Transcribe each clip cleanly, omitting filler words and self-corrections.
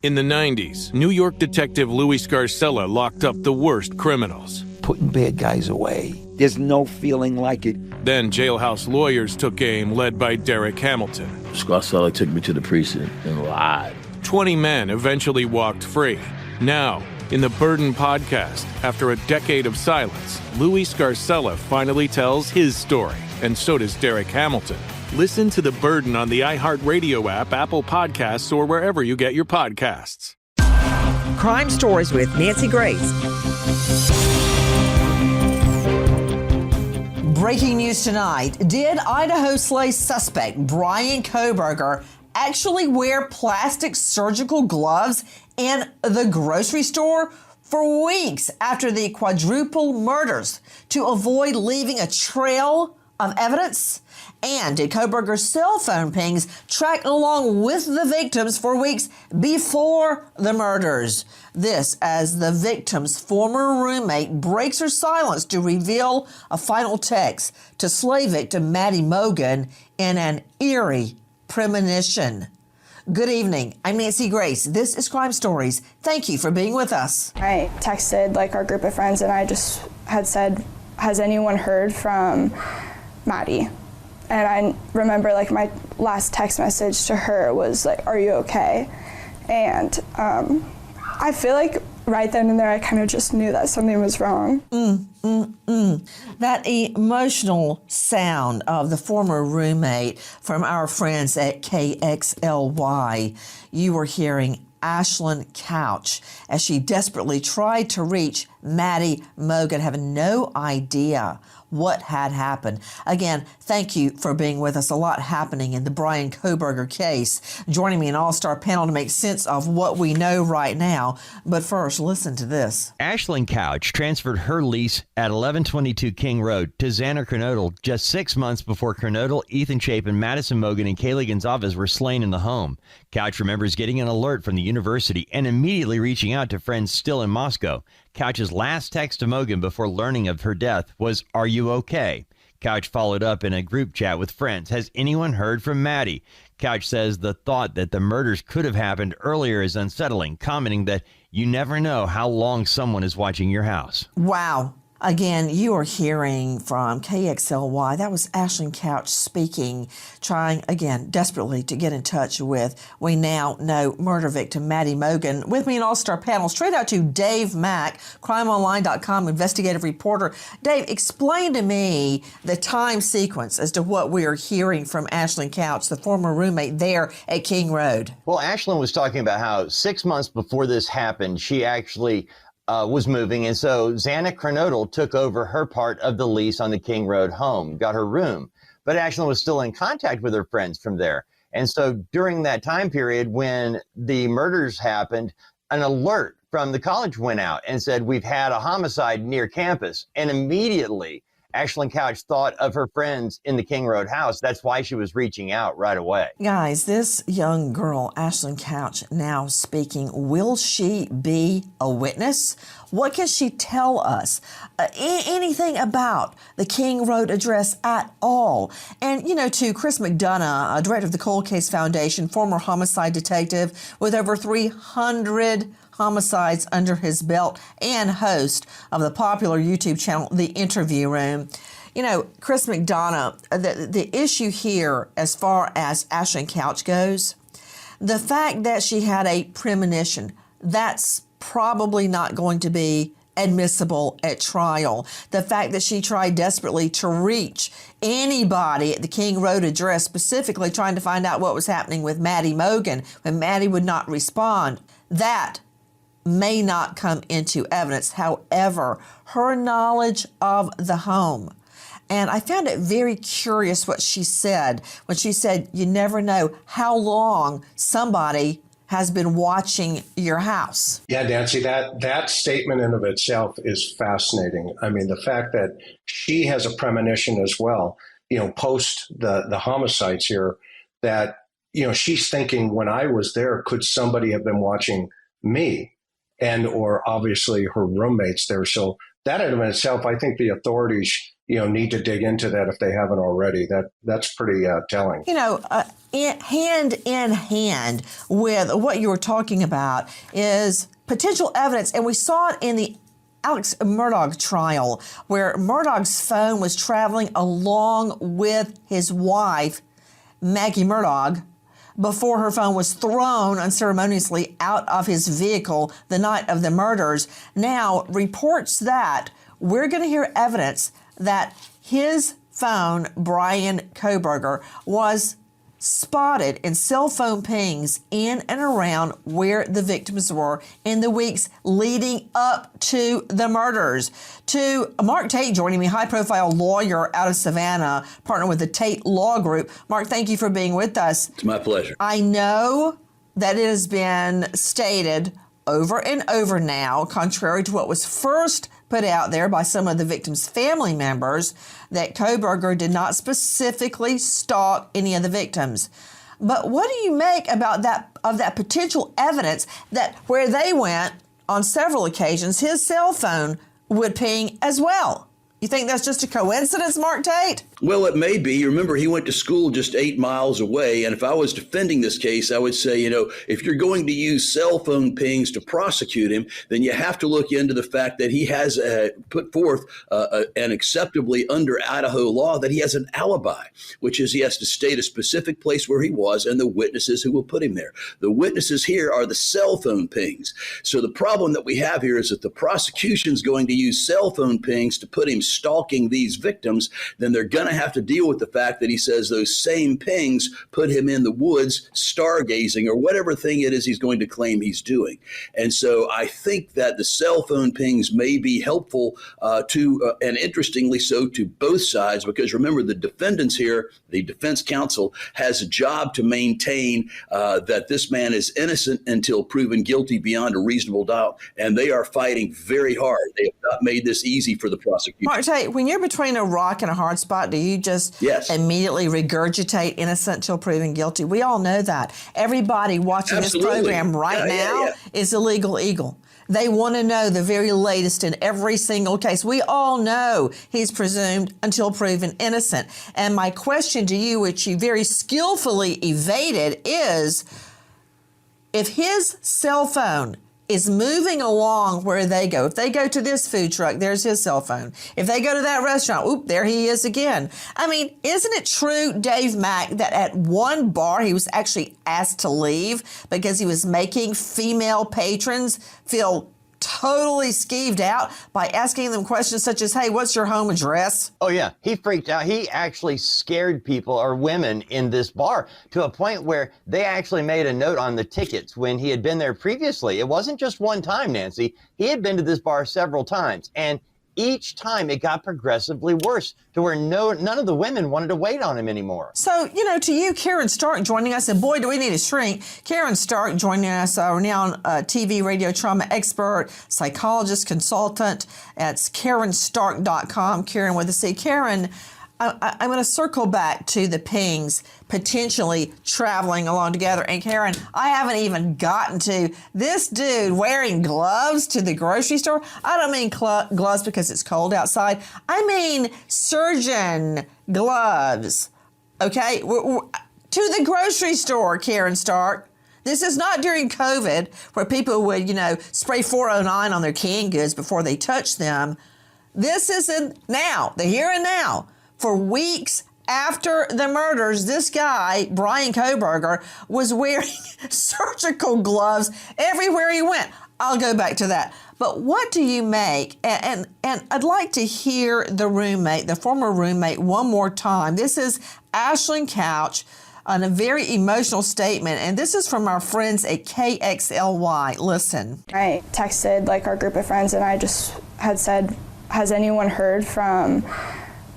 In the 90s, New York detective Louis Scarcella locked up the worst criminals. Putting bad guys away. There's no feeling like it. Then jailhouse lawyers took aim, led by Derek Hamilton. Scarcella took me to the precinct and lied. 20 men eventually walked free. Now, in the Burden podcast, after a decade of silence, Louis Scarcella finally tells his story, and so does Derek Hamilton. Listen to The Burden on the iHeartRadio app, Apple Podcasts, or wherever you get your podcasts. Crime Stories with Nancy Grace. Breaking news tonight. Did Idaho slay suspect BRYAN KOHBERGER actually wear plastic surgical gloves in the grocery store for weeks after the quadruple murders to avoid leaving a trail of evidence? And did KOHBERGER's cell phone pings track along with the victims for weeks before the murders? This as the victim's former roommate breaks her silence to reveal a final text to slave victim Maddie Mogen in an eerie premonition. Good evening. I'm Nancy Grace. This is Crime Stories. Thank you for being with us. I texted our group of friends and I just had said, has anyone heard from Maddie? And I remember my last text message to her was are you okay? And I feel right then and there I kind of just knew that something was wrong. That emotional sound of the former roommate from our friends at KXLY. You were hearing Ashlyn Couch as she desperately tried to reach Maddie Mogen, having no idea what had happened. Again, thank you for being with us. A lot happening in the BRYAN KOHBERGER case. Joining me an all-star panel to make sense of what we know right now. But first, listen to this. Ashlyn Couch transferred her lease at 1122 King Road to Xander Kernodle just 6 months before Kernodle, Ethan Chapin, Madison Mogen, and Kaylee Gonzalez were slain in the home. Couch remembers getting an alert from the university and immediately reaching out to friends still in Moscow. Couch's last text to Mogen before learning of her death was, "Are you okay?" Couch followed up in a group chat with friends. Has anyone heard from Maddie? Couch says the thought that the murders could have happened earlier is unsettling, commenting that you never know how long someone is watching your house. Wow. Again, you are hearing from KXLY. That was Ashlyn Couch speaking, trying, again, desperately to get in touch with, we now know, murder victim Maddie Mogen. With me, an all-star panel, straight out to Dave Mack, crimeonline.com investigative reporter. Dave, explain to me the time sequence as to what we are hearing from Ashlyn Couch, the former roommate there at King Road. Well, Ashlyn was talking about how 6 months before this happened, she actually was moving, and so Xana Kernodle took over her part of the lease on the King Road home, got her room. But Ashlyn was still in contact with her friends from there. And so during that time period when the murders happened, an alert from the college went out and said, we've had a homicide near campus. And immediately, Ashlyn Couch thought of her friends in the King Road house. That's why she was reaching out right away. Guys, this young girl, Ashlyn Couch, now speaking, will she be a witness? What can she tell us? Anything about the King Road address at all? And, to Chris McDonough, director of the Cold Case Foundation, former homicide detective with over 300 homicides under his belt and host of the popular YouTube channel, The Interview Room. Chris McDonough, the issue here as far as Ashlyn Couch goes, the fact that she had a premonition, that's probably not going to be admissible at trial. The fact that she tried desperately to reach anybody at the King Road address, specifically trying to find out what was happening with Maddie Mogen when Maddie would not respond, that may not come into evidence. However, her knowledge of the home, and I found it very curious what she said when she said, you never know how long somebody has been watching your house. Yeah, Nancy, that statement in of itself is fascinating. I mean, the fact that she has a premonition as well, post the homicides here, that, she's thinking when I was there, could somebody have been watching me? And or obviously her roommates there. So that in itself, I think the authorities, need to dig into that if they haven't already. That's pretty telling. Hand in hand with what you were talking about is potential evidence, and we saw it in the Alex Murdaugh trial, where Murdaugh's phone was traveling along with his wife, Maggie Murdaugh, before her phone was thrown unceremoniously out of his vehicle the night of the murders. Now, reports that we're going to hear evidence that his phone, Bryan Koberger, was spotted in cell phone pings in and around where the victims were in the weeks leading up to the murders. To Mark Tate joining me, high-profile lawyer out of Savannah, partner with the Tate Law Group. Mark, thank you for being with us. It's my pleasure. I know that it has been stated over and over now, contrary to what was first put out there by some of the victims' family members, that Koberger did not specifically stalk any of the victims. But what do you make about that potential evidence that where they went on several occasions, his cell phone would ping as well? You think that's just a coincidence, Mark Tate? Well, it may be. Remember, he went to school just 8 miles away. And if I was defending this case, I would say, if you're going to use cell phone pings to prosecute him, then you have to look into the fact that he has put forth an acceptably under Idaho law that he has an alibi, which is he has to state a specific place where he was and the witnesses who will put him there. The witnesses here are the cell phone pings. So the problem that we have here is that the prosecution's going to use cell phone pings to put him stalking these victims. Then they're going to have to deal with the fact that he says those same pings put him in the woods stargazing or whatever thing it is he's going to claim he's doing. And so I think that the cell phone pings may be helpful to, and interestingly so, to both sides, because remember, the defendants here, the defense counsel, has a job to maintain that this man is innocent until proven guilty beyond a reasonable doubt. And they are fighting very hard. They have not made this easy for the prosecution. Mark Tate, when you're between a rock and a hard spot, do you just immediately regurgitate innocent till proven guilty? We all know that. Everybody watching this program right now is a legal eagle. They want to know the very latest in every single case. We all know he's presumed until proven innocent. And my question to you, which you very skillfully evaded, is if his cell phone is moving along where they go. If they go to this food truck, there's his cell phone. If they go to that restaurant, there he is again. I mean, isn't it true, Dave Mack, that at one bar he was actually asked to leave because he was making female patrons feel totally skeeved out by asking them questions such as, hey, what's your home address? Oh, yeah. He freaked out. He actually scared people or women in this bar to a point where they actually made a note on the tickets when he had been there previously. It wasn't just one time, Nancy. He had been to this bar several times. And each time it got progressively worse to where none of the women wanted to wait on him anymore. So, to you, Karen Stark joining us, and boy, do we need a shrink. Karen Stark joining us, a renowned TV radio trauma expert, psychologist, consultant. That's KarenStark.com, Karen with a C. Karen, I'm going to circle back to the pings potentially traveling along together. And Karen, I haven't even gotten to this dude wearing gloves to the grocery store. I don't mean gloves because it's cold outside. I mean surgeon gloves. Okay, to the grocery store, Karen Stark. This is not during COVID where people would, spray 409 on their canned goods before they touch them. This is now, the here and now. For weeks after the murders, this guy, Bryan Koberger, was wearing surgical gloves everywhere he went. I'll go back to that. But what do you make? And I'd like to hear the former roommate, one more time. This is Ashlyn Couch on a very emotional statement, and this is from our friends at KXLY. Listen. I texted our group of friends, and I just had said, has anyone heard from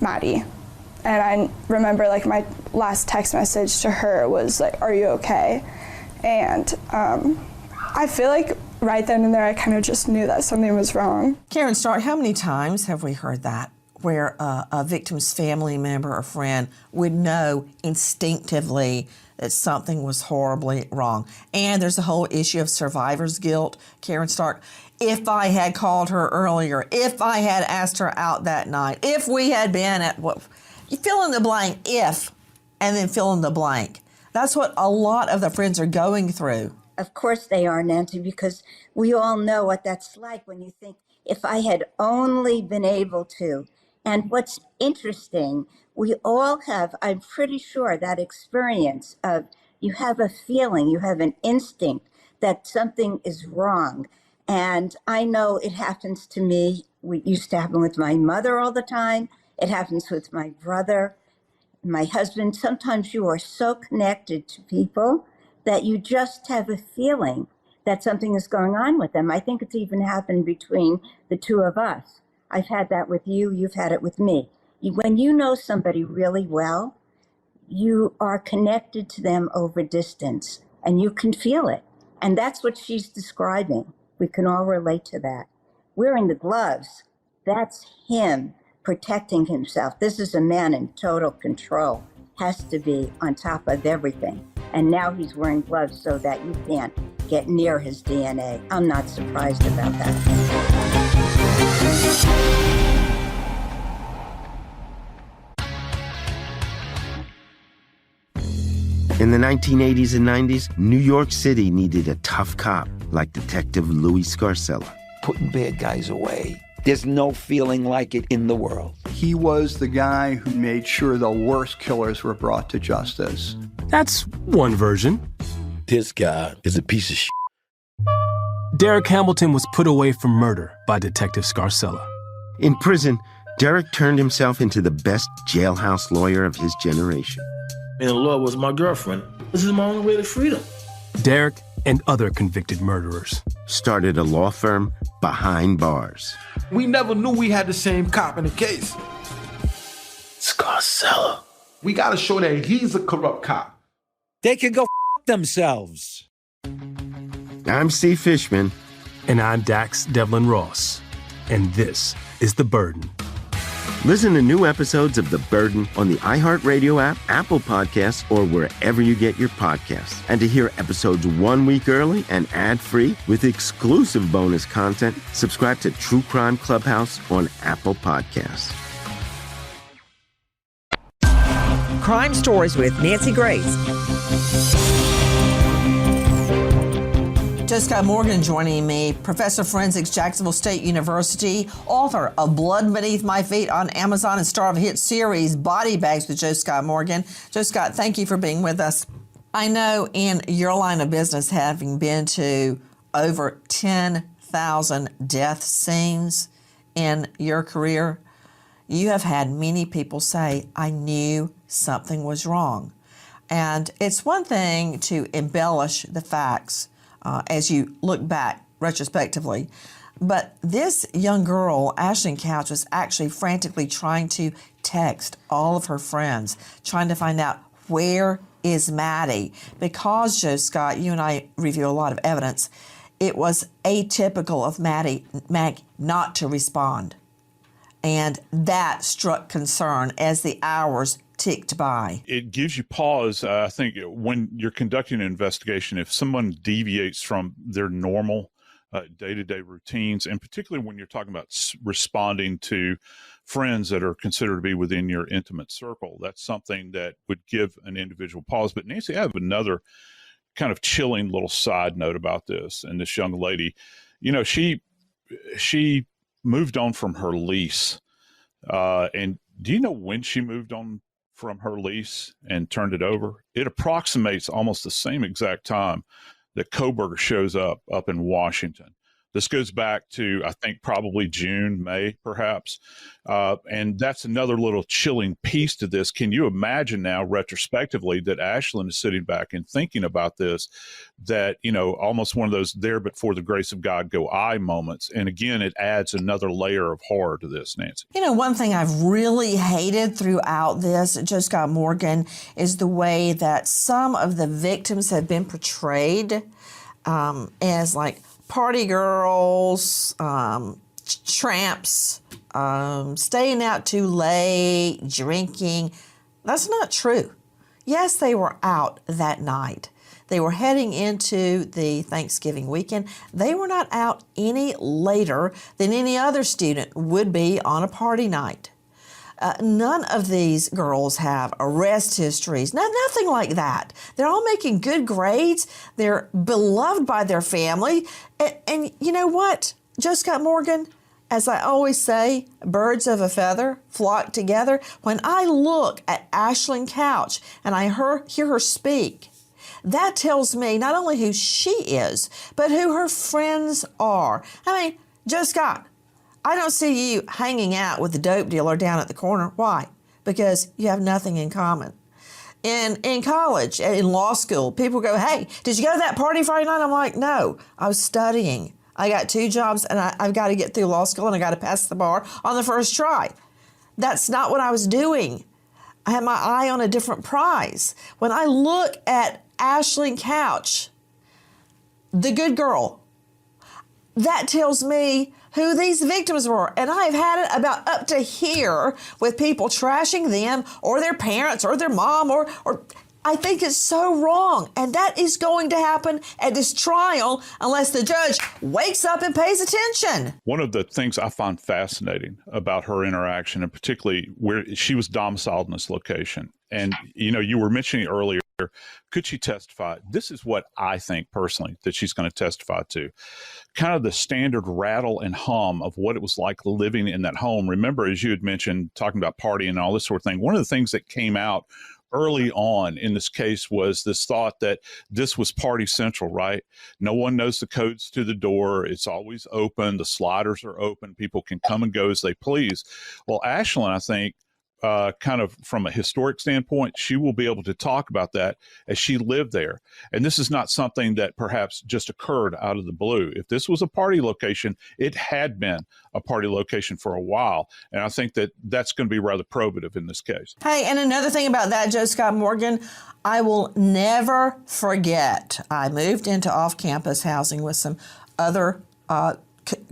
Maddie? And I remember my last text message to her was are you okay? And I feel right then and there I kind of just knew that something was wrong. Karen Stark, how many times have we heard that? where a victim's family member or friend would know instinctively that something was horribly wrong. And there's the whole issue of survivor's guilt. Karen Stark, if I had called her earlier, if I had asked her out that night, if we had been at what, you fill in the blank, if, and then fill in the blank. That's what a lot of the friends are going through. Of course they are, Nancy, because we all know what that's like when you think, if I had only been able to. And what's interesting, we all have, I'm pretty sure, that experience of you have a feeling, you have an instinct that something is wrong. And I know it happens to me. It used to happen with my mother all the time. It happens with my brother, my husband. Sometimes you are so connected to people that you just have a feeling that something is going on with them. I think it's even happened between the two of us. I've had that with you. You've had it with me. When you know somebody really well, you are connected to them over distance, and you can feel it. And that's what she's describing. We can all relate to that. Wearing the gloves, that's him protecting himself. This is a man in total control, has to be on top of everything. And now he's wearing gloves so that you can't get near his DNA. I'm not surprised about that. In the 1980s and 90s, New York City needed a tough cop like Detective Louis Scarcella. Putting bad guys away. There's no feeling like it in the world. He was the guy who made sure the worst killers were brought to justice. That's one version. This guy is a piece of shit. Derek Hamilton was put away for murder by Detective Scarcella. In prison, Derek turned himself into the best jailhouse lawyer of his generation. And the law was my girlfriend. This is my only way to freedom. Derek and other convicted murderers started a law firm behind bars. We never knew we had the same cop in the case. Scarcella. We gotta show that he's a corrupt cop. They can go f themselves. I'm Steve Fishman. And I'm Dax Devlin Ross. And this is The Burden. Listen to new episodes of The Burden on the iHeartRadio app, Apple Podcasts, or wherever you get your podcasts. And to hear episodes 1 week early and ad-free with exclusive bonus content, subscribe to True Crime Clubhouse on Apple Podcasts. Crime Stories with Nancy Grace. Joe Scott Morgan joining me, professor of forensics, Jacksonville State University, author of Blood Beneath My Feet on Amazon, and star of a hit series, Body Bags with Joe Scott Morgan. Joe Scott, thank you for being with us. I know in your line of business, having been to over 10,000 death scenes in your career, you have had many people say, I knew something was wrong. And it's one thing to embellish the facts as you look back retrospectively. But this young girl, Ashlyn Couch, was actually frantically trying to text all of her friends, trying to find out where is Maddie. Because, Joe Scott, you and I review a lot of evidence, it was atypical of Maddie not to respond. And that struck concern as the hours ticked by. It gives you pause, I think, when you're conducting an investigation, if someone deviates from their normal day-to-day routines, and particularly when you're talking about responding to friends that are considered to be within your intimate circle, that's something that would give an individual pause. But Nancy, I have another kind of chilling little side note about this. And this young lady, you know, she moved on from her lease. And do you know when she moved on from her lease and turned it over? It approximates almost the same exact time that Kohberger shows up in Washington. This goes back to, I think, probably June, May, perhaps. And that's another little chilling piece to this. Can you imagine now, retrospectively, that Ashlyn is sitting back and thinking about this, that, you know, almost one of those there but for the grace of God go I moments. And again, it adds another layer of horror to this, Nancy. You know, one thing I've really hated throughout this, Joe Scott Morgan, is the way that some of the victims have been portrayed as like party girls, tramps, staying out too late, drinking. That's not true. Yes, they were out that night. They were heading into the Thanksgiving weekend. They were not out any later than any other student would be on a party night. None of these girls have arrest histories, nothing like that. They're all making good grades. They're beloved by their family. And you know what, Joe Scott Morgan? As I always say, birds of a feather flock together. When I look at Ashlyn Couch and I hear her speak, that tells me not only who she is, but who her friends are. I mean, Joe Scott, I don't see you hanging out with the dope dealer down at the corner. Why? Because you have nothing in common. In college, in law school, people go, hey, did you go to that party Friday night? I'm like, no, I was studying. I got 2 jobs and I've got to get through law school and I got to pass the bar on the first try. That's not what I was doing. I had my eye on a different prize. When I look at Ashlyn Couch, the good girl, that tells me who these victims were. And I've had it about up to here with people trashing them or their parents or their mom or I think it's so wrong. And that is going to happen at this trial unless the judge wakes up and pays attention. One of the things I find fascinating about her interaction, and particularly where she was domiciled in this location, and you were mentioning earlier, could she testify? This is what I think personally that she's going to testify to. Kind of the standard rattle and hum of what it was like living in that home. Remember, as you had mentioned, talking about partying and all this sort of thing, one of the things that came out early on in this case was this thought that this was party central, right? No one knows the codes to the door. It's always open. The sliders are open. People can come and go as they please. Well, Ashlyn, I think, kind of from a historic standpoint, she will be able to talk about that as she lived there. And this is not something that perhaps just occurred out of the blue. If this was a party location, it had been a party location for a while. And I think that that's going to be rather probative in this case. Hey, and another thing about that, Joe Scott Morgan, I will never forget. I moved into off-campus housing with some other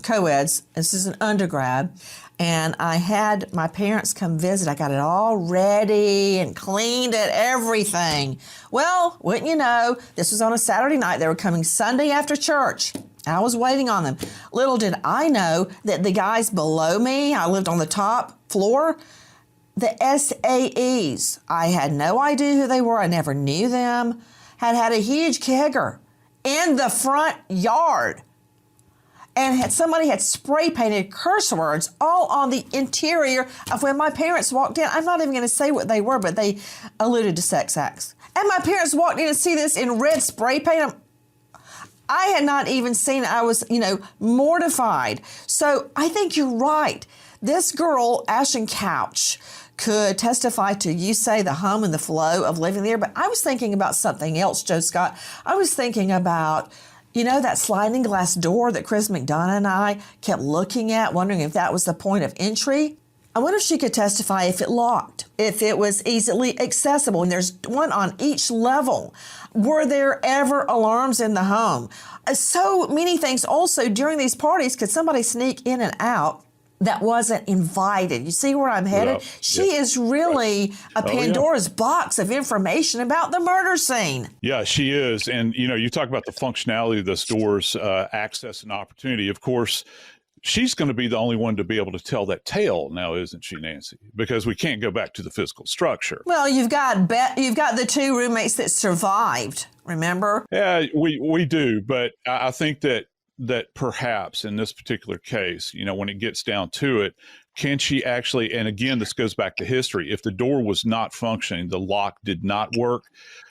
co-eds. This is an undergrad. And I had my parents come visit. I got it all ready and cleaned it, everything. Well, wouldn't you know, this was on a Saturday night. They were coming Sunday after church. I was waiting on them. Little did I know that the guys below me, I lived on the top floor, the SAEs, I had no idea who they were. I never knew them, had a huge kegger in the front yard. And somebody had spray painted curse words all on the interior of when my parents walked in. I'm not even going to say what they were, but they alluded to sex acts. And my parents walked in and see this in red spray paint. I had not even seen it. I was, mortified. So I think you're right. This girl, Ashlyn Couch, could testify to, you say, the hum and the flow of living there. But I was thinking about something else, Joe Scott. I was thinking about, that sliding glass door that Chris McDonough and I kept looking at, wondering if that was the point of entry. I wonder if she could testify if it locked, if it was easily accessible, and there's one on each level. Were there ever alarms in the home? So many things. Also, during these parties, could somebody sneak in and out that wasn't invited? You see where I'm headed? Yeah. She is really a Pandora's box of information about the murder scene. Yeah, she is. And, you talk about the functionality of those doors, access and opportunity. Of course, she's going to be the only one to be able to tell that tale now, isn't she, Nancy? Because we can't go back to the physical structure. Well, you've got the 2 roommates that survived, remember? Yeah, we do. But I think that perhaps in this particular case, when it gets down to it, can she actually, and again, this goes back to history, if the door was not functioning, the lock did not work,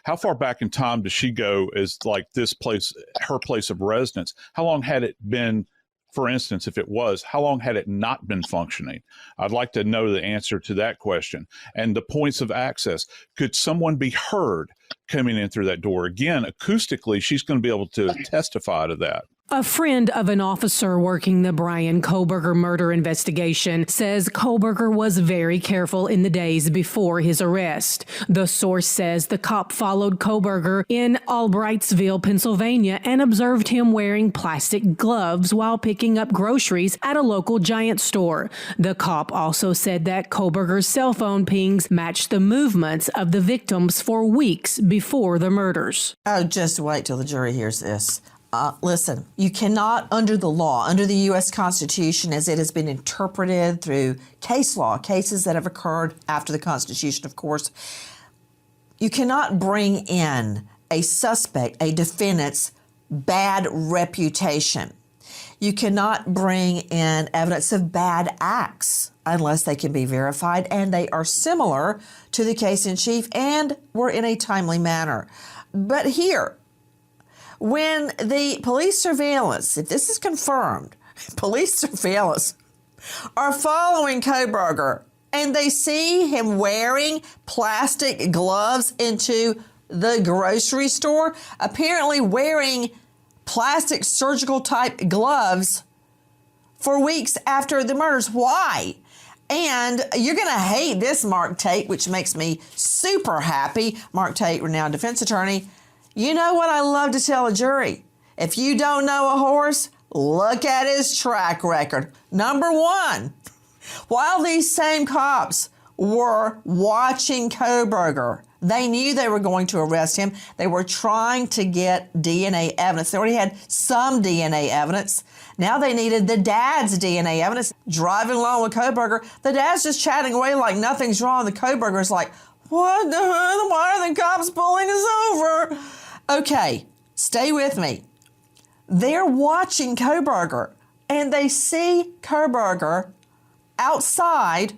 how far back in time does she go as like this place, her place of residence? How long had it been, for instance, if it was, how long had it not been functioning? I'd like to know the answer to that question. And the points of access, could someone be heard coming in through that door? Again, acoustically, she's going to be able to testify to that. A friend of an officer working the BRYAN Kohlberger murder investigation says Kohlberger was very careful in the days before his arrest. The source says the cop followed Kohlberger in Albrightsville, Pennsylvania, and observed him wearing plastic gloves while picking up groceries at a local Giant store. The cop also said that Kohlberger's cell phone pings matched the movements of the victims for weeks before the murders. Oh, just wait till the jury hears this. Listen, you cannot, under the law, under the U.S. Constitution, as it has been interpreted through case law, cases that have occurred after the Constitution, of course, you cannot bring in a suspect, a defendant's bad reputation. You cannot bring in evidence of bad acts unless they can be verified and they are similar to the case in chief and were in a timely manner. But here, when the police surveillance, if this is confirmed, police surveillance are following Kohlberger and they see him wearing plastic gloves into the grocery store, apparently wearing plastic surgical type gloves for weeks after the murders. Why? And you're going to hate this, Mark Tate, which makes me super happy. Mark Tate, renowned defense attorney. You know what I love to tell a jury? If you don't know a horse, look at his track record. Number one, while these same cops were watching Kohlberger, they knew they were going to arrest him. They were trying to get DNA evidence. They already had some DNA evidence. Now they needed the dad's DNA evidence. Driving along with Kohlberger, the dad's just chatting away like nothing's wrong. The Kohlberger's like, what the hell? Why are the cops pulling us over? Okay, stay with me. They're watching Kohlberger, and they see Kohlberger outside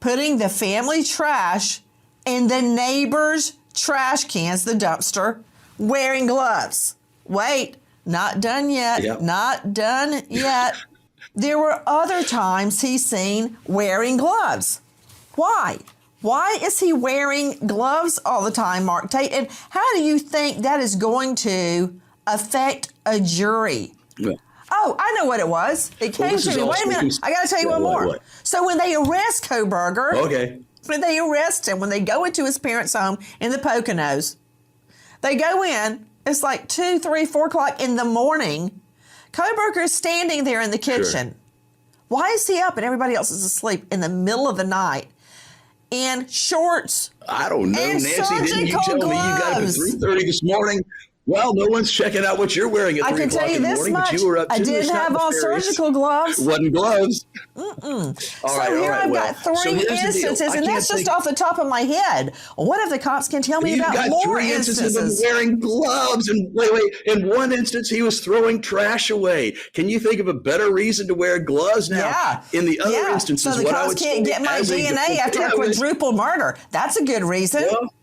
putting the family trash in the neighbor's trash cans, the dumpster, wearing gloves. Wait, not done yet. Yep. Not done yet. There were other times he's seen wearing gloves. Why? Why is he wearing gloves all the time, Mark Tate? And how do you think that is going to affect a jury? Yeah. Oh, I know what it was. It came to me. Wait a minute. I got to tell you one more. What? So when they arrest Kohlberger, when they arrest him, when they go into his parents' home in the Poconos, they go in. It's like 2, 3, 4 o'clock in the morning. Kohlberger is standing there in the kitchen. Sure. Why is he up and everybody else is asleep in the middle of the night in shorts? I don't know, Nancy. Didn't you tell me you got up at 3:30 this morning? Well, no one's checking out what you're wearing at 3 o'clock in the morning, but you were up too. I didn't have on surgical gloves. It wasn't gloves. Here I've got 3 instances, and that's just off the top of my head. What if the cops can tell me about more instances? Of him wearing gloves, and wait, in one instance he was throwing trash away. Can you think of a better reason to wear gloves now? Yeah. In the other instances, so the cops can't get my DNA after a quadruple murder. That's a good reason. Well,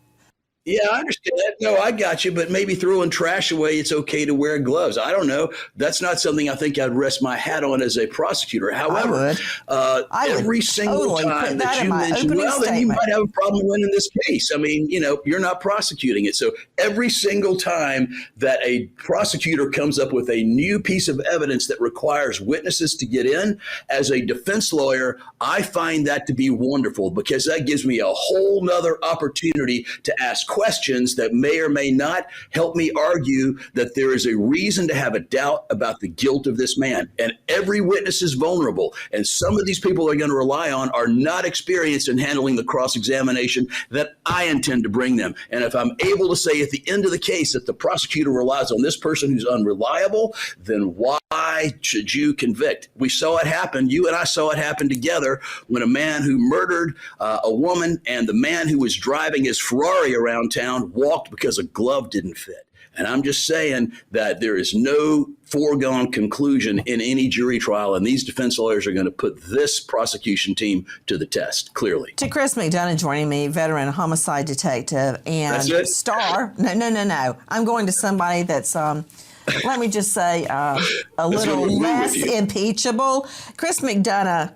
yeah, I understand that. No, I got you. But maybe throwing trash away, it's okay to wear gloves. I don't know. That's not something I think I'd rest my hat on as a prosecutor. However, every single time that you mention, then you might have a problem winning this case. I mean, you're not prosecuting it. So every single time that a prosecutor comes up with a new piece of evidence that requires witnesses to get in, as a defense lawyer, I find that to be wonderful, because that gives me a whole nother opportunity to ask questions that may or may not help me argue that there is a reason to have a doubt about the guilt of this man. And every witness is vulnerable. And some of these people are going to rely on are not experienced in handling the cross-examination that I intend to bring them. And if I'm able to say at the end of the case that the prosecutor relies on this person who's unreliable, then why should you convict? We saw it happen. You and I saw it happen together when a man who murdered a woman and the man who was driving his Ferrari around town walked because a glove didn't fit. And I'm just saying that there is no foregone conclusion in any jury trial, and these defense lawyers are going to put this prosecution team to the test, clearly. To Chris McDonough joining me, veteran homicide detective and star. No. I'm going to somebody that's, let me just say, a little less impeachable. Chris McDonough.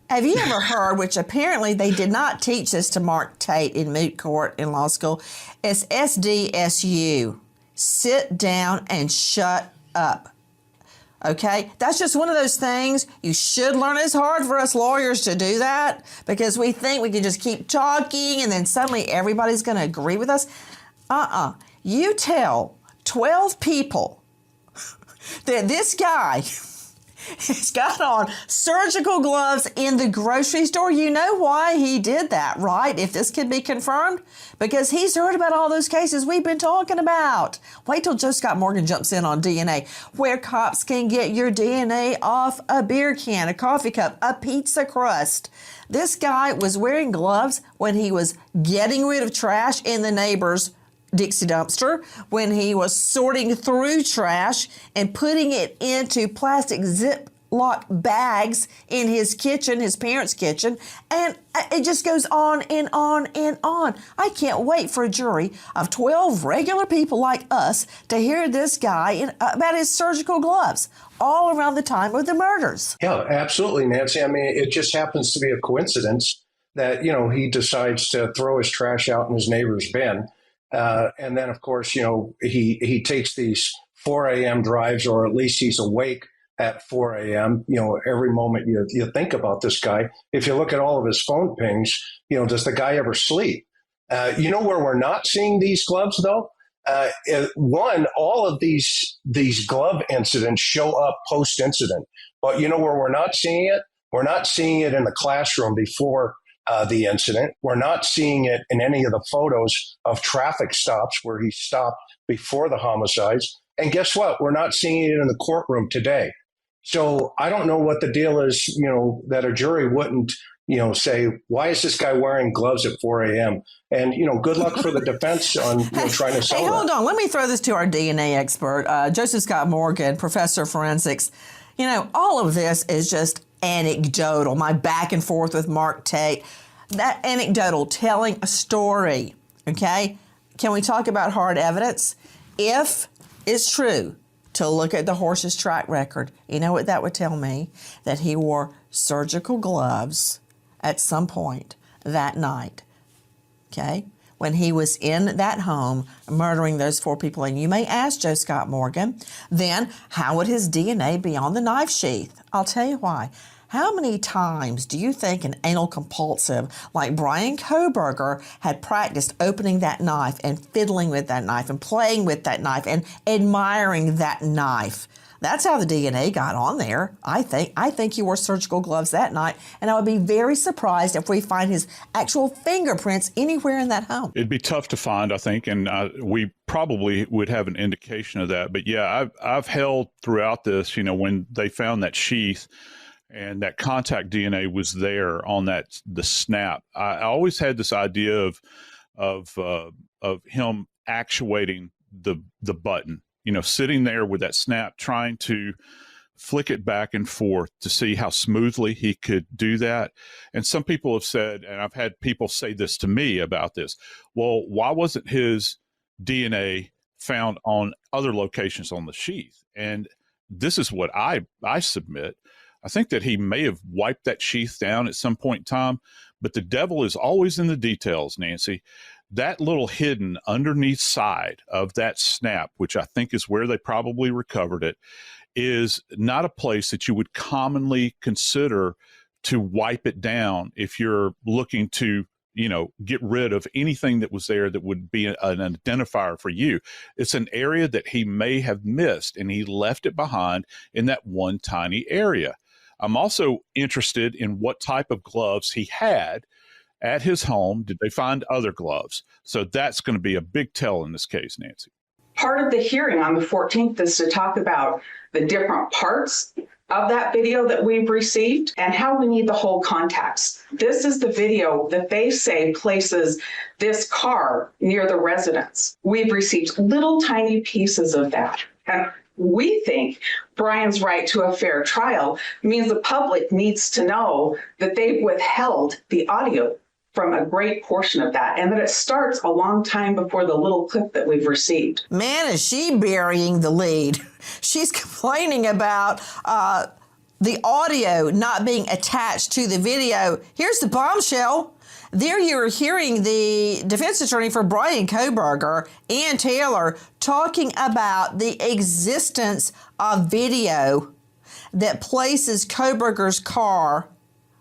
Have you ever heard, which apparently they did not teach this to Mark Tate in moot court in law school, it's SDSU, sit down and shut up. Okay, that's just one of those things you should learn. It's hard for us lawyers to do that because we think we can just keep talking and then suddenly everybody's going to agree with us. You tell 12 people that this guy has got on surgical gloves in the grocery store. You know why he did that, right? If this can be confirmed, because he's heard about all those cases we've been talking about. Wait till Joe Scott Morgan jumps in on DNA, where cops can get your DNA off a beer can, a coffee cup, a pizza crust. This guy was wearing gloves when he was getting rid of trash in the neighbor's Dixie dumpster, when he was sorting through trash and putting it into plastic Ziploc bags in his kitchen, his parents' kitchen, and it just goes on and on and on. I can't wait for a jury of 12 regular people like us to hear this guy about his surgical gloves all around the time of the murders. Yeah, absolutely, Nancy. I mean, it just happens to be a coincidence that, he decides to throw his trash out in his neighbor's bin. And then, of course, he takes these 4 a.m. drives, or at least he's awake at 4 a.m. Every moment you think about this guy. If you look at all of his phone pings, does the guy ever sleep? Where we're not seeing these gloves, though? All of these glove incidents show up post-incident. But where we're not seeing it? We're not seeing it in the classroom before the incident. We're not seeing it in any of the photos of traffic stops where he stopped before the homicides. And guess what? We're not seeing it in the courtroom today. So I don't know what the deal is, that a jury wouldn't, say, why is this guy wearing gloves at 4 a.m.? And, good luck for the defense on trying to sell hold on. Let me throw this to our DNA expert, Joseph Scott Morgan, professor of forensics. All of this is just anecdotal. My back and forth with Mark Tate, that anecdotal, telling a story, okay? Can we talk about hard evidence? If it's true to look at the horse's track record, you know what that would tell me? That he wore surgical gloves at some point that night, okay? When he was in that home murdering those 4 people. And you may ask Joe Scott Morgan, then how would his DNA be on the knife sheath? I'll tell you why. How many times do you think an anal compulsive like BRYAN KOHBERGER had practiced opening that knife and fiddling with that knife and playing with that knife and admiring that knife? That's how the DNA got on there, I think. I think he wore surgical gloves that night, and I would be very surprised if we find his actual fingerprints anywhere in that home. It'd be tough to find, I think, and we probably would have an indication of that. But yeah, I've held throughout this, when they found that sheath, and that contact DNA was there on the snap. I always had this idea of him actuating the button, sitting there with that snap, trying to flick it back and forth to see how smoothly he could do that. And some people have said, and I've had people say this to me about this, well, why wasn't his DNA found on other locations on the sheath? And this is what I submit. I think that he may have wiped that sheath down at some point in time, but the devil is always in the details, Nancy. That little hidden underneath side of that snap, which I think is where they probably recovered it, is not a place that you would commonly consider to wipe it down if you're looking to, get rid of anything that was there that would be an identifier for you. It's an area that he may have missed, and he left it behind in that one tiny area. I'm also interested in what type of gloves he had at his home. Did they find other gloves? So that's going to be a big tell in this case, Nancy. Part of the hearing on the 14th is to talk about the different parts of that video that we've received and how we need the whole context. This is the video that they say places this car near the residence. We've received little tiny pieces of that. And we think BRYAN's right to a fair trial means the public needs to know that they've withheld the audio from a great portion of that, and that it starts a long time before the little clip that we've received. Man, is she burying the lead. She's complaining about the audio not being attached to the video. Here's the bombshell. There you're hearing the defense attorney for BRYAN KOHBERGER, Ann Taylor, talking about the existence of video that places Kohberger's car,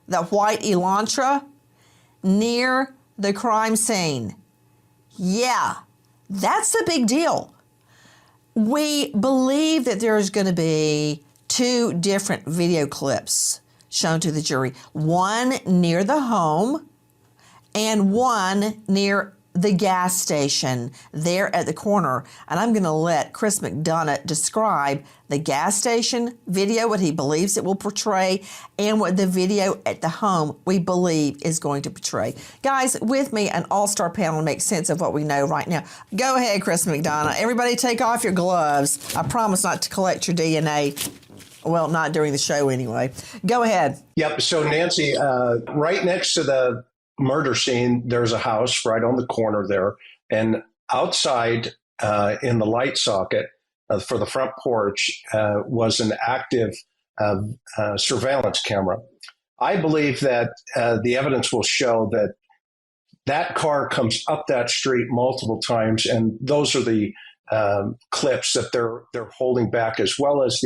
the white Elantra, near the crime scene. Yeah, that's a big deal. We believe that there's going to be 2 different video clips shown to the jury. One near the home and one near the gas station there at the corner. And I'm going to let Chris McDonough describe the gas station video, what he believes it will portray, and what the video at the home we believe is going to portray. Guys, with me, an all-star panel to make sense of what we know right now. Go ahead, Chris McDonough. Everybody take off your gloves. I promise not to collect your DNA. Well, not during the show anyway. Go ahead. Yep. So, Nancy, right next to the murder scene, there's a house right on the corner there. And outside in the light socket for the front porch was an active surveillance camera. I believe that the evidence will show that that car comes up that street multiple times. And those are the clips that they're holding back, as well as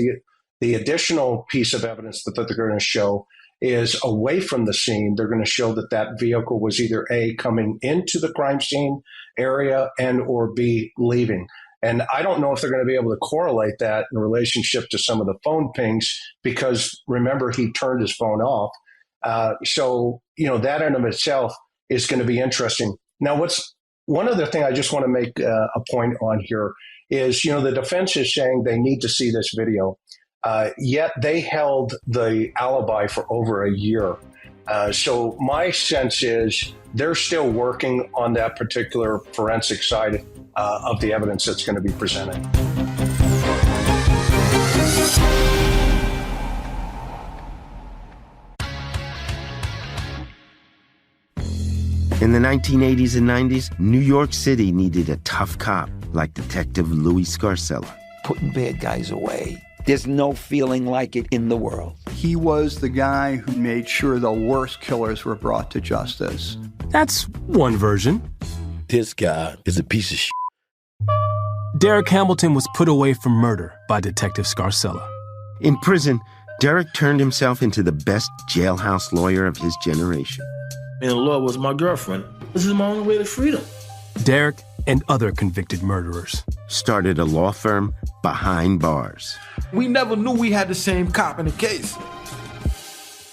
the additional piece of evidence that they're going to show is away from the scene. They're going to show that that vehicle was either A, coming into the crime scene area, and or B, leaving. And I don't know if they're going to be able to correlate that in relationship to some of the phone pings, because remember, he turned his phone off. So, that in of itself is going to be interesting. Now, one other thing I just want to make a point on here is, the defense is saying they need to see this video. Yet they held the alibi for over a year. So my sense is they're still working on that particular forensic side of the evidence that's going to be presented. In the 1980s and 90s, New York City needed a tough cop like Detective Louis Scarcella. Putting bad guys away. There's no feeling like it in the world. He was the guy who made sure the worst killers were brought to justice. That's one version. This guy is a piece of shit. Derek Hamilton was put away for murder by Detective Scarcella. In prison, Derek turned himself into the best jailhouse lawyer of his generation. And the Lord was my girlfriend. This is my only way to freedom. Derek and other convicted murderers started a law firm behind bars. We never knew we had the same cop in the case.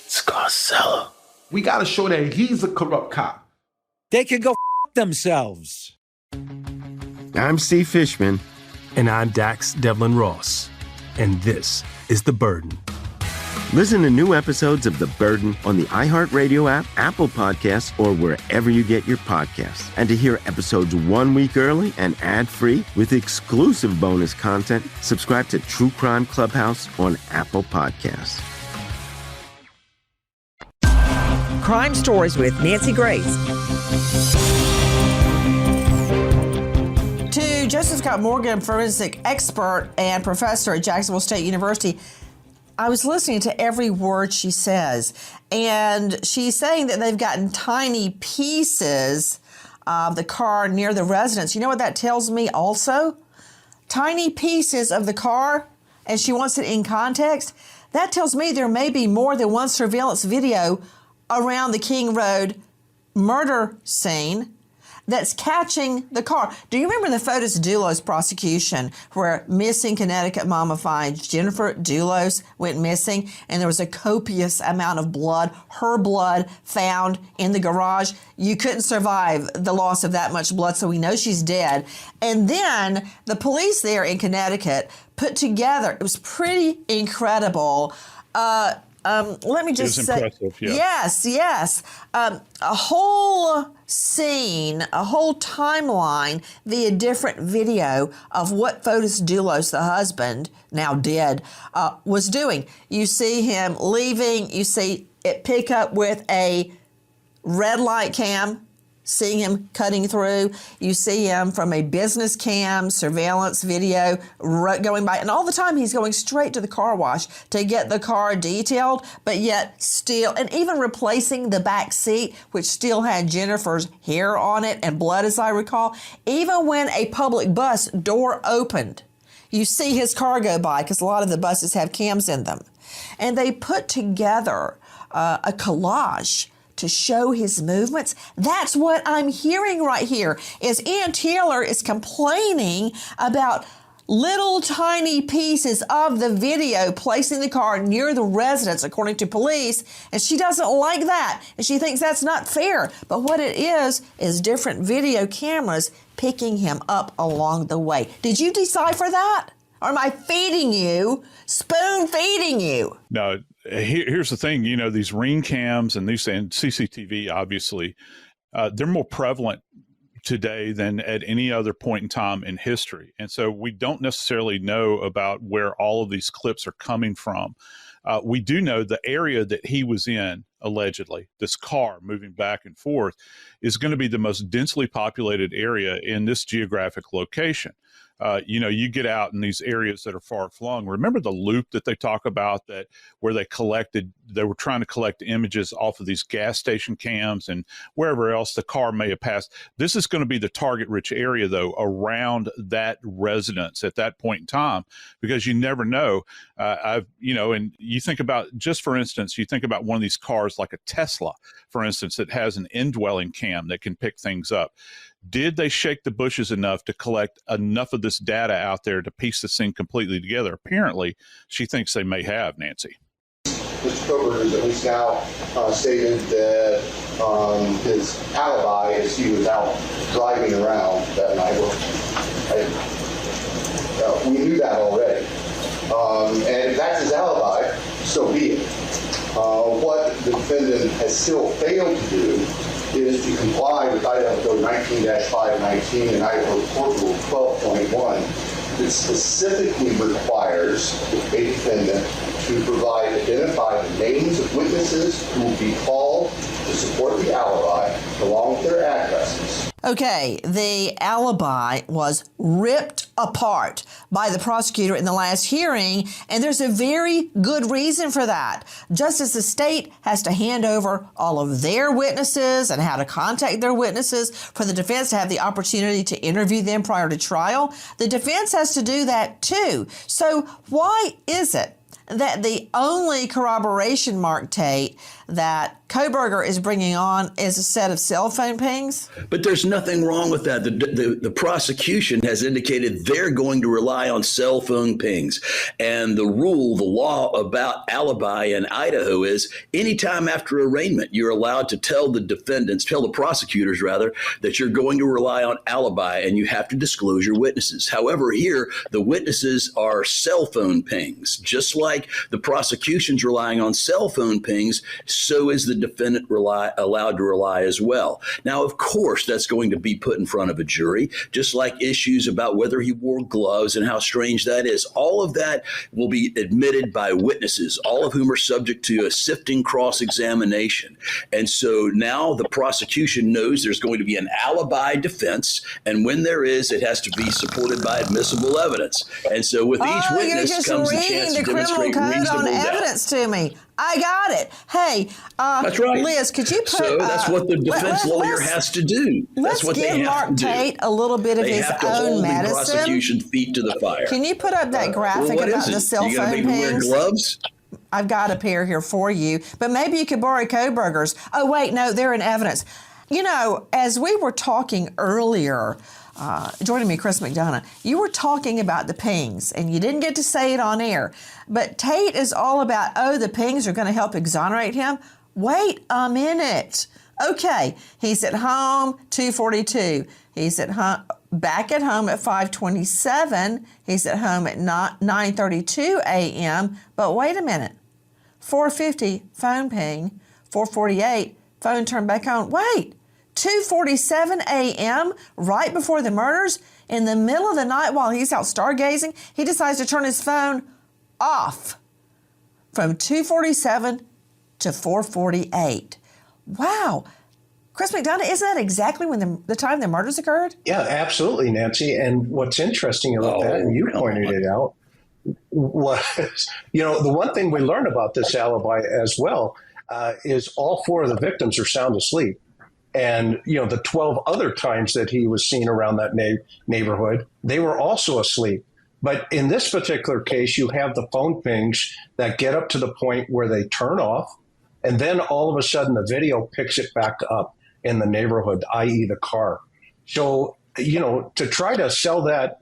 Scarcella. We got to show that he's a corrupt cop. They can go themselves. I'm Steve Fishman. And I'm Dax Devlin Ross. And this is The Burden. Listen to new episodes of The Burden on the iHeartRadio app, Apple Podcasts, or wherever you get your podcasts. And to hear episodes 1 week early and ad-free with exclusive bonus content, subscribe to True Crime Clubhouse on Apple Podcasts. Crime Stories with Nancy Grace. To Joseph Scott Morgan, forensic expert and professor at Jacksonville State University, I was listening to every word she says, and she's saying that they've gotten tiny pieces of the car near the residence. You know what that tells me also? Tiny pieces of the car, and she wants it in context. That tells me there may be more than one surveillance video around the King Road murder scene that's catching the car. Do you remember the Fotis Dulos prosecution where missing Connecticut mama finds Jennifer Dulos went missing and there was a copious amount of blood, her blood, found in the garage? You couldn't survive the loss of that much blood, so we know she's dead. And then the police there in Connecticut put together, it was pretty incredible, let me just say, impressive, yeah. yes. A whole scene, a whole timeline via different video of what Fotis Dulos, the husband, now dead, was doing. You see him leaving. You see it pick up with a red light cam seeing him cutting through. You see him from a business cam, surveillance video going by. And all the time he's going straight to the car wash to get the car detailed, but yet still, and even replacing the back seat, which still had Jennifer's hair on it and blood, as I recall. Even when a public bus door opened, you see his car go by, because a lot of the buses have cams in them. And they put together a collage to show his movements. That's what I'm hearing right here, is Ann Taylor is complaining about little tiny pieces of the video placing the car near the residence, according to police, and she doesn't like that, and she thinks that's not fair. But what it is different video cameras picking him up along the way. Did you decipher that? Or am I feeding you, spoon feeding you? No, here's the thing. You know, these ring cams and CCTV, obviously, they're more prevalent today than at any other point in time in history. And so we don't necessarily know about where all of these clips are coming from. We do know the area that he was in, allegedly, this car moving back and forth, is going to be the most densely populated area in this geographic location. You know, you get out in these areas that are far flung. Remember the loop that they talk about, that where they were trying to collect images off of these gas station cams and wherever else the car may have passed. This is going to be the target rich area, though, around that residence at that point in time, because you never know. And you think about, just for instance, you think about one of these cars like a Tesla, for instance, that has an indwelling cam that can pick things up. Did they shake the bushes enough to collect enough of this data out there to piece this thing completely together? Apparently, she thinks they may have, Nancy. Mr. Kohberger has at least now stated that his alibi is he was out driving around that night. We knew that already. And if that's his alibi, so be it. What the defendant has still failed to do is to comply with Idaho Code 19-519 and Idaho Court Rule 12.1 that specifically requires a defendant to provide identified names of witnesses who will be called to support the alibi along with their addresses. Okay, the alibi was ripped apart by the prosecutor in the last hearing, and there's a very good reason for that. Just as the state has to hand over all of their witnesses and how to contact their witnesses for the defense to have the opportunity to interview them prior to trial, the defense has to do that too. So why is it that the only corroboration, Mark Tate, that Kohberger is bringing on is a set of cell phone pings? But there's nothing wrong with that. The prosecution has indicated they're going to rely on cell phone pings. And the law about alibi in Idaho is anytime after arraignment, you're allowed to tell the prosecutors rather, that you're going to rely on alibi and you have to disclose your witnesses. However, here, the witnesses are cell phone pings. Just like the prosecution's relying on cell phone pings, so is the defendant allowed to rely as well. Now, of course, that's going to be put in front of a jury, just like issues about whether he wore gloves and how strange that is. All of that will be admitted by witnesses, all of whom are subject to a sifting cross-examination. And so now the prosecution knows there's going to be an alibi defense, and when there is, it has to be supported by admissible evidence. And so with each witness comes the chance to demonstrate reasonable evidence to me. I got it. Hey, that's right. Liz, could you put... So that's what the defense lawyer has to do. That's what they have Mark to do. Tate a little bit of his own medicine. They have to hold the prosecution feet to the fire. Can you put up that graphic about the cell phone pings? You going to make me wear gloves? I've got a pair here for you, but maybe you could borrow Kohberger's. Oh, wait, no, they're in evidence. You know, as we were talking earlier, joining me, Chris McDonough, you were talking about the pings, and you didn't get to say it on air. But Tate is all about, the pings are going to help exonerate him. Wait a minute. Okay, he's at home, 2:42. He's at home, back at home at 5:27. He's at home at 9:32 a.m. But wait a minute. 4:50, phone ping. 4:48, phone turned back on. Wait, 2:47 a.m., right before the murders, in the middle of the night while he's out stargazing, he decides to turn his phone off from 2:47 to 4:48. Wow, Chris McDonough, isn't that exactly when the time the murders occurred? Yeah, absolutely, Nancy. And what's interesting about that, and you pointed it out, was, the one thing we learned about this alibi as well is all 4 of the victims are sound asleep. And, the 12 other times that he was seen around that neighborhood, they were also asleep. But in this particular case, you have the phone pings that get up to the point where they turn off. And then all of a sudden, the video picks it back up in the neighborhood, i.e. the car. So, to try to sell that,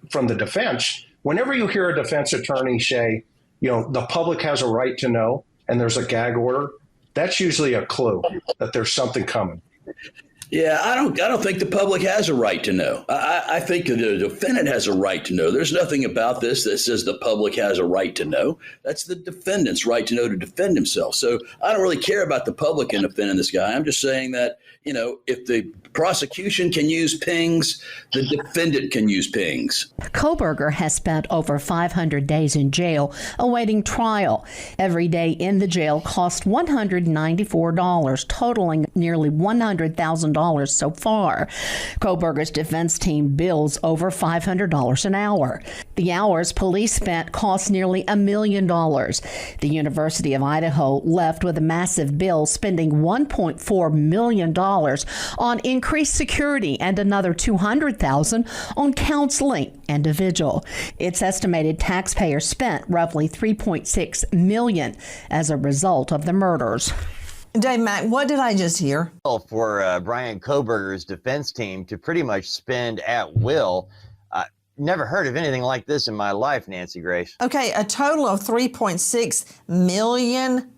from the defense, whenever you hear a defense attorney say, the public has a right to know, and there's a gag order, that's usually a clue that there's something coming. Yeah, I don't think the public has a right to know. I think the defendant has a right to know. There's nothing about this that says the public has a right to know. That's the defendant's right to know to defend himself. So I don't really care about the public in defending this guy. I'm just saying that, if the prosecution can use pings, the defendant can use pings. Kohberger has spent over 500 days in jail awaiting trial. Every day in the jail cost $194, totaling nearly $100,000 so far. Kohberger's defense team bills over $500 an hour. The hours police spent cost nearly $1 million. The University of Idaho left with a massive bill, spending $1.4 million on increased security and another $200,000 on counseling and a vigil. It's estimated taxpayers spent roughly $3.6 million as a result of the murders. Dave Mack, what did I just hear? For BRYAN KOHBERGER's defense team to pretty much spend at will. Never heard of anything like this in my life, Nancy Grace. Okay, a total of $3.6 million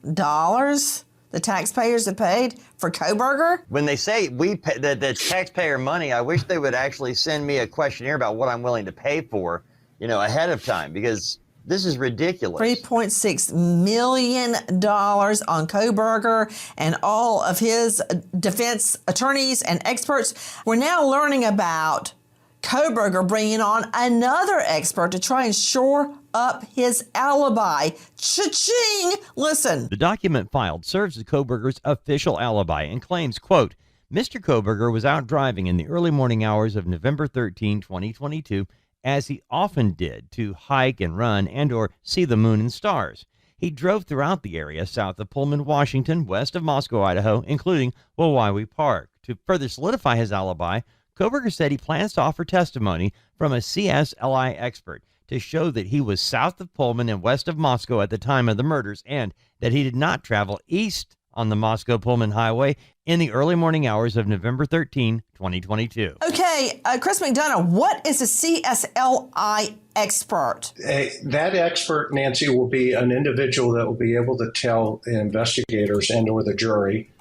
the taxpayers have paid for Kohberger? When they say we pay the taxpayer money, I wish they would actually send me a questionnaire about what I'm willing to pay for, ahead of time, because this is ridiculous. $3.6 million on Kohberger and all of his defense attorneys and experts. We're now learning about Kohberger bringing on another expert to try and shore up his alibi. Cha-ching! Listen. The document filed serves as Kohberger's official alibi and claims, quote, Mr. Kohberger was out driving in the early morning hours of November 13, 2022, as he often did, to hike and run and or see the moon and stars. He drove throughout the area south of Pullman, Washington, west of Moscow, Idaho, including Wawiwi Park. To further solidify his alibi, Kohberger said he plans to offer testimony from a CSLI expert to show that he was south of Pullman and west of Moscow at the time of the murders and that he did not travel east on the Moscow-Pullman Highway in the early morning hours of November 13, 2022. Okay, Chris McDonough, what is a CSLI expert? That expert, Nancy, will be an individual that will be able to tell investigators and or the jury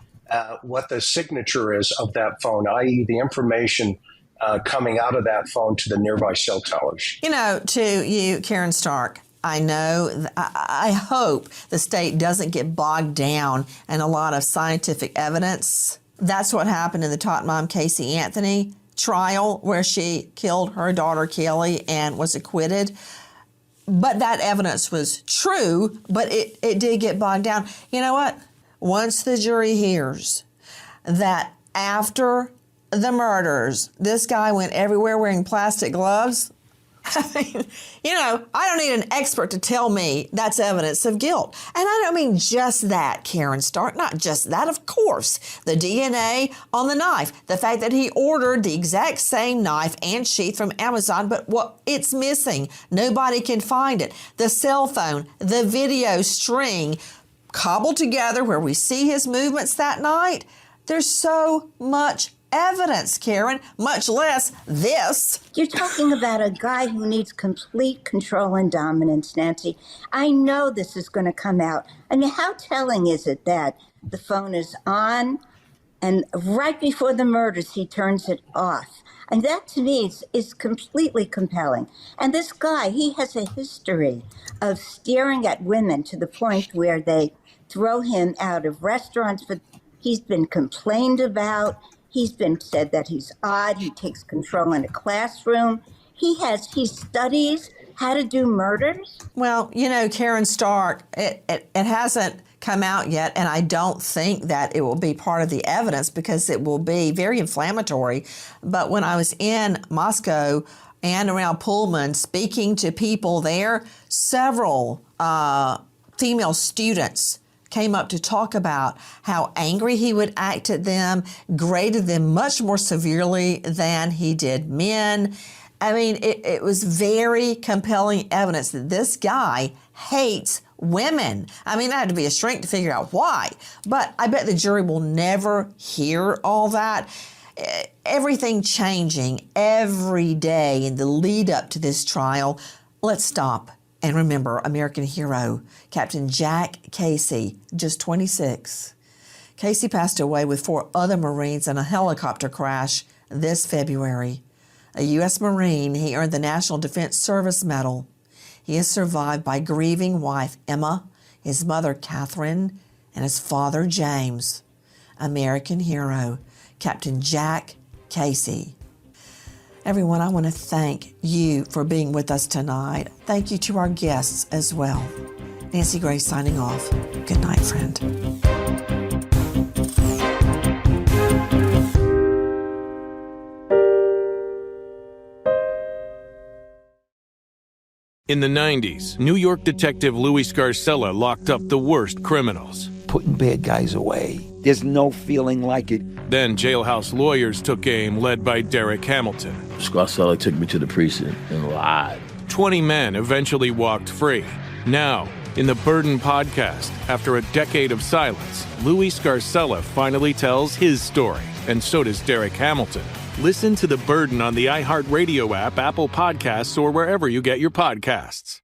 what the signature is of that phone, i.e. the information coming out of that phone to the nearby cell towers. To you, Karen Stark, I hope the state doesn't get bogged down in a lot of scientific evidence. That's what happened in the Tot Mom Casey Anthony trial, where she killed her daughter Kelly and was acquitted. But that evidence was true, but it did get bogged down. You know what? Once the jury hears that after the murders, this guy went everywhere wearing plastic gloves, I don't need an expert to tell me that's evidence of guilt. And I don't mean just that, Karen Stark, not just that, of course. The DNA on the knife, the fact that he ordered the exact same knife and sheath from Amazon, but what it's missing, nobody can find it. The cell phone, the video string, cobbled together where we see his movements that night. There's so much evidence, Karen, much less this. You're talking about a guy who needs complete control and dominance, Nancy. I know this is going to come out. I mean, how telling is it that the phone is on and right before the murders, he turns it off? And that, to me, is completely compelling. And this guy, he has a history of staring at women to the point where they throw him out of restaurants. But he's been complained about. He's been said that he's odd. He takes control in a classroom. He studies how to do murders. Well, Karen Stark, it hasn't come out yet, and I don't think that it will be part of the evidence because it will be very inflammatory. But when I was in Moscow and around Pullman speaking to people there, several female students came up to talk about how angry he would act at them, graded them much more severely than he did men. I mean, it was very compelling evidence that this guy hates women. I mean, I had to be a shrink to figure out why, but I bet the jury will never hear all that. Everything changing every day in the lead up to this trial. Let's stop and remember American hero, Captain Jack Casey, just 26. Casey passed away with 4 other Marines in a helicopter crash this February. A U.S. Marine, he earned the National Defense Service Medal. He is survived by grieving wife Emma, his mother Catherine, and his father James. American hero, Captain Jack Casey. Everyone, I want to thank you for being with us tonight. Thank you to our guests as well. Nancy Grace signing off. Good night, friend. In the 90s, New York detective Louis Scarcella locked up the worst criminals. Putting bad guys away. There's no feeling like it. Then jailhouse lawyers took aim, led by Derek Hamilton. Scarcella took me to the precinct and lied. 20 men eventually walked free. Now, in the Burden podcast, after a decade of silence, Louis Scarcella finally tells his story, and so does Derek Hamilton. Listen to The Burden on the iHeartRadio app, Apple Podcasts, or wherever you get your podcasts.